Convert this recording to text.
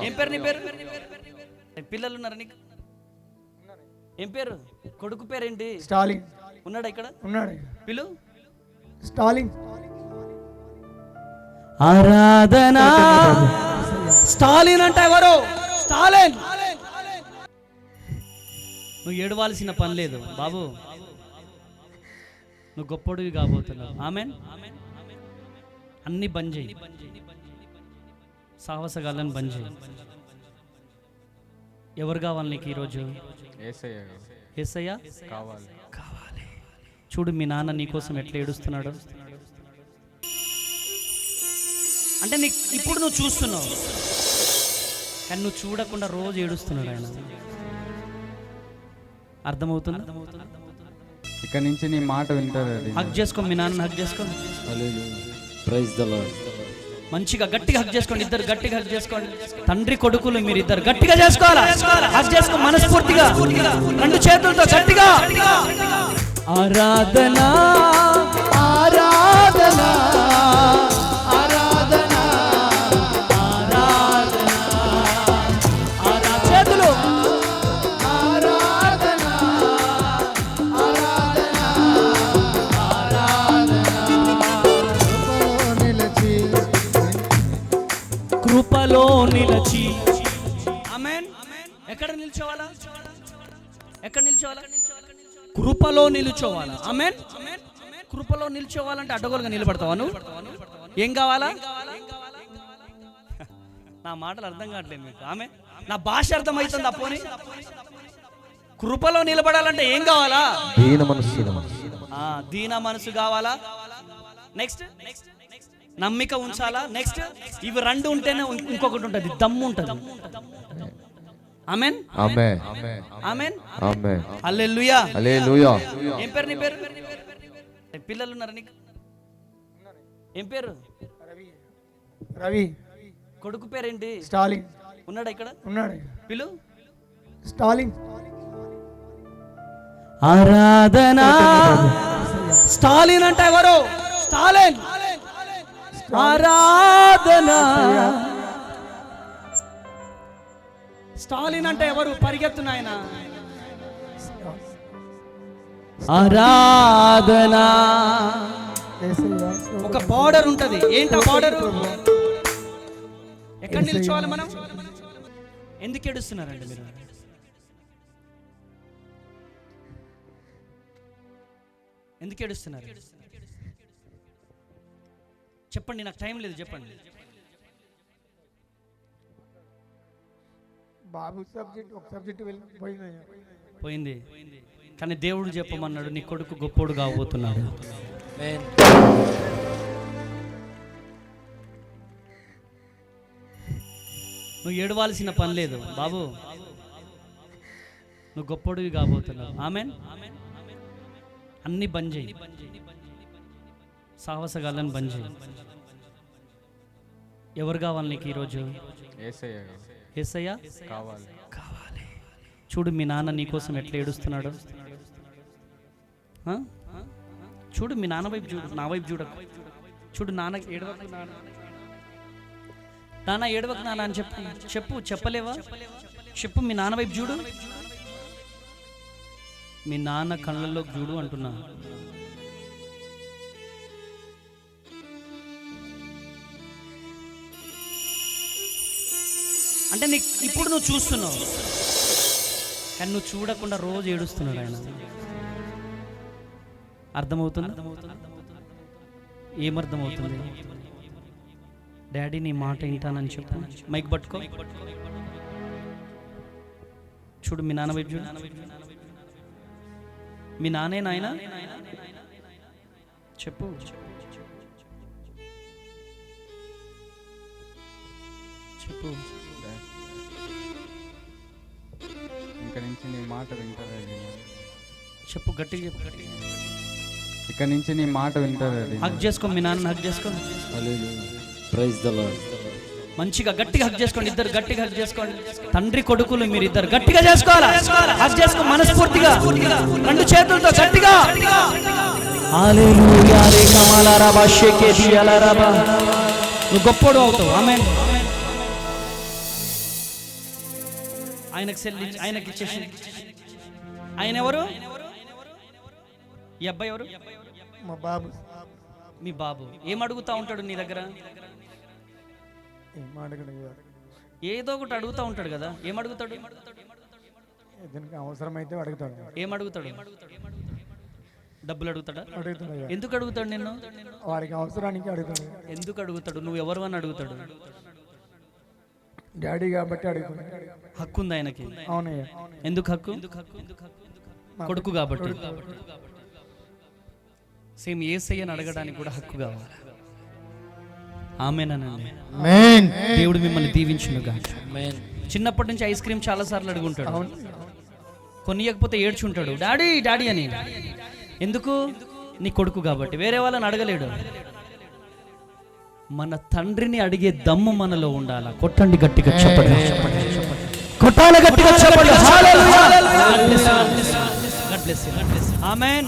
ఏం పేరు నీ పేరు? పిల్లలు ఉన్నారా నీకు? ఏం పేరు? కొడుకు పేరేంటి? స్టాలిన్. ఉన్నాడా ఇక్కడ? ఉన్నాడు. పిలు. స్టాలిన్. ఆరాధన. స్టాలిన్ అంటే ఎవరు? స్టాలిన్. నువ్వు ఏడవాల్సిన పని లేదు బాబు, నువ్వు గొప్పడివి కాబోతున్నావు. ఆమెన్. అన్ని బంద్ చేయి, సాహసగాలను బంద్ చేయి. ఎవరు కావాలి నీకు ఈరోజు? యేసయ్య కావాలి. చూడు మీ నాన్న నీకోసం ఎట్లా ఏడుస్తున్నాడు. అంటే నీకు ఇప్పుడు నువ్వు చూస్తున్నావు, కానీ నువ్వు చూడకుండా రోజు ఏడుస్తున్నాడు ఆయన. అర్థమవుతుందా? ఇక్కడ నుంచి నీ మాట వింటారు. హగ్ చేసుకో మీ నాన్న, హగ్ చేసుకో. Praise the Lord. మంచిగా గట్టిగా హగ్ చేసుకోండి, ఇద్దరు గట్టిగా హగ్ చేసుకోండి. తండ్రి కొడుకులు మీరు ఇద్దరు గట్టిగా చేసుకోవాలా? హగ్ చేసుకో మనస్ఫూర్తిగా, రెండు చేతులతో గట్టిగా. ఆరాధన ఆరాధన ఆరాధన ఆరాధన ఆరాధన చేతులు. ఆరాధన ఆరాధన ఆరాధన కృపలో నిలచి. ఆమేన్. ఎక్కడ నిల్చోవాలా? ఎక్కడ నిల్చోవాలా? కృపలో నిల్చోవాలా. ఆమేన్. కృపలో నిల్చోవాలంటే అడ్డగోలుగా నిలబడతావా నువ్వు? ఏం కావాలా? నా మాటలు అర్థం కావట్లేదు మీకు. ఆమేన్. నా భాష అర్థమవుతుందా? పోనీ కృపలో నిలబడాలంటే ఏం కావాలా? దీన మనస్సు. దీన మనసు కావాలా? నెక్స్ట్ నమ్మిక ఉంచాలా? నెక్స్ట్ ఇవి రెండు ఉంటేనే ఇంకొకటి ఉంటుంది, దమ్ము ఉంటుంది. ఆమేన్. ఆమేన్. ఆమేన్. ఆమేన్. హల్లెలూయా. హల్లెలూయా. ఏం పేరు నీ పేరు? పిల్లలు ఉన్నారా నీకు? ఏం పేరు? రవి. కొడుకు పేరేంటి? స్టాలిన్. ఉన్నాడా ఇక్కడ? ఉన్నాడు. పిలు. స్టాలిన్. ఆరాధన. స్టాలిన్ అంటే ఎవరు? స్టాలిన్. ఆరాధన. స్టాలిన్ అంటే ఎవరు? పరిగెత్తున ఆయన. ఆరాధన. ఒక బార్డర్ ఉంటది. ఏంటి ఆ బార్డర్? ఎక్కడ నిల్చోవాలి మనం? ఎందుకు ఏడుస్తున్నారండి మీరు? ఎందుకు ఏడుస్తున్నారు? చెప్పండి, నాకు టైం లేదు, చెప్పండి. బాబు సబ్జెక్ట్ ఒక సబ్జెక్ట్ పోయింది, కానీ దేవుడు చెప్పమన్నాడు, నీ కొడుకు గొప్పోడు కాబోతున్నాడు. నువ్వు ఏడవాల్సిన పని లేదు బాబు, నువ్వు గొప్పోడివి కాబోతున్నావు. ఆమెన్. అన్ని బంద్ చేయి, సాహసగాలను బంద్ చేయి. ఎవరు కావాలి నీకు ఈరోజు? యేసయ్య కావాలి. చూడు మీ నాన్న నీకోసం ఎట్లా ఏడుస్తున్నాడు. చూడు మీ నాన్న వైపు చూడు, నా వైపు చూడకు. చూడు నాన్న ఏడవకు, నాన్న ఏడవకు నాన్న అని చెప్పు. చెప్పలేవా? చెప్పు, మీ నాన్న వైపు చూడు, మీ నాన్న కళ్ళల్లోకి చూడు అంటున్నా. అంటే నీకు ఇప్పుడు నువ్వు చూస్తున్నావు, కానీ నువ్వు చూడకుండా రోజు ఏడుస్తున్నాడు ఆయన. అర్థమవుతుంది? ఏమర్థమవుతుంది? డాడీ నీ మాట వింటానని చెప్పు. మైక్ పట్టుకో. చూడు మీ నాన్న వైపు చూడు. మీ నాన్నే నాయన చెప్పు. చెప్పు. ఇక్కడ నుంచి నీ మాట వింటారు. చెప్పు, గట్టిగా చెప్పు. ఇక్కడ నుంచి నీ మాట వింటారు. హగ్ చేసుకో మీ నాన్న, హగ్ చేసుకో. Praise the Lord. మంచిగా గట్టిగా హగ్ చేసుకోండి, ఇద్దరు గట్టిగా హగ్ చేసుకోండి. తండ్రి కొడుకులు మీరు ఇద్దరు గట్టిగా చేసుకోవాలా? హగ్ చేసుకో మనస్ఫూర్తిగా, రెండు చేతులతో గట్టిగా. హల్లెలూయా. రే కమలారా బాషేకే దియాలారా బా. నువ్వు గొప్పోడు అవుతావు. ఆమేన్. ఆయనకి ఇచ్చేసి. ఆయన ఎవరు? ఈ అబ్బాయి ఎవరు? మా బాబు. మీ బాబు. ఏం అడుగుతా ఉంటాడు నీ దగ్గర? ఏం అడగడు ఏదో ఒకటి అడుగుతా ఉంటాడు కదా. ఏం అడుగుతాడు? దీనికి అవసరమైతే అడుగుతాడు. ఏం అడుగుతాడు? డబ్బులు అడుగుతాడా? అడుగుతాడు అయ్యా. ఎందుకు అడుగుతాడు నిన్ను? వాడికి అవసరానికి అడుగుతాడు. ఎందుకు అడుగుతాడు? నువ్వు ఎవరు అని అడుగుతాడు? డాడీ కాబట్టి అడుగుతాడు. హక్కు ఉంది ఆయనకి. అవునయ్యా. ఎందుకు హక్కు? కొడుకు కాబట్టి. సేమ్ యేసయ్యని అడగడానికి కూడా హక్కు కావాలి. ఆమేనండి. దేవుడు మిమ్మల్ని దీవించునుగా. చిన్నప్పటి నుంచి ఐస్ క్రీమ్ చాలా సార్లు అడుగుంటాడు. కొనియకపోతే ఏడ్చుంటాడు, డాడీ డాడీ అని. ఎందుకు? నీ కొడుకు కాబట్టి. వేరే వాళ్ళని అడగలేడు. మన తండ్రిని అడిగే దమ్ము మనలో ఉండాలా. కొట్టండి గట్టిగా, చెప్పండి, కొట్టాలి గట్టిగా, చెప్పండి. Hallelujah. God bless you. Amen.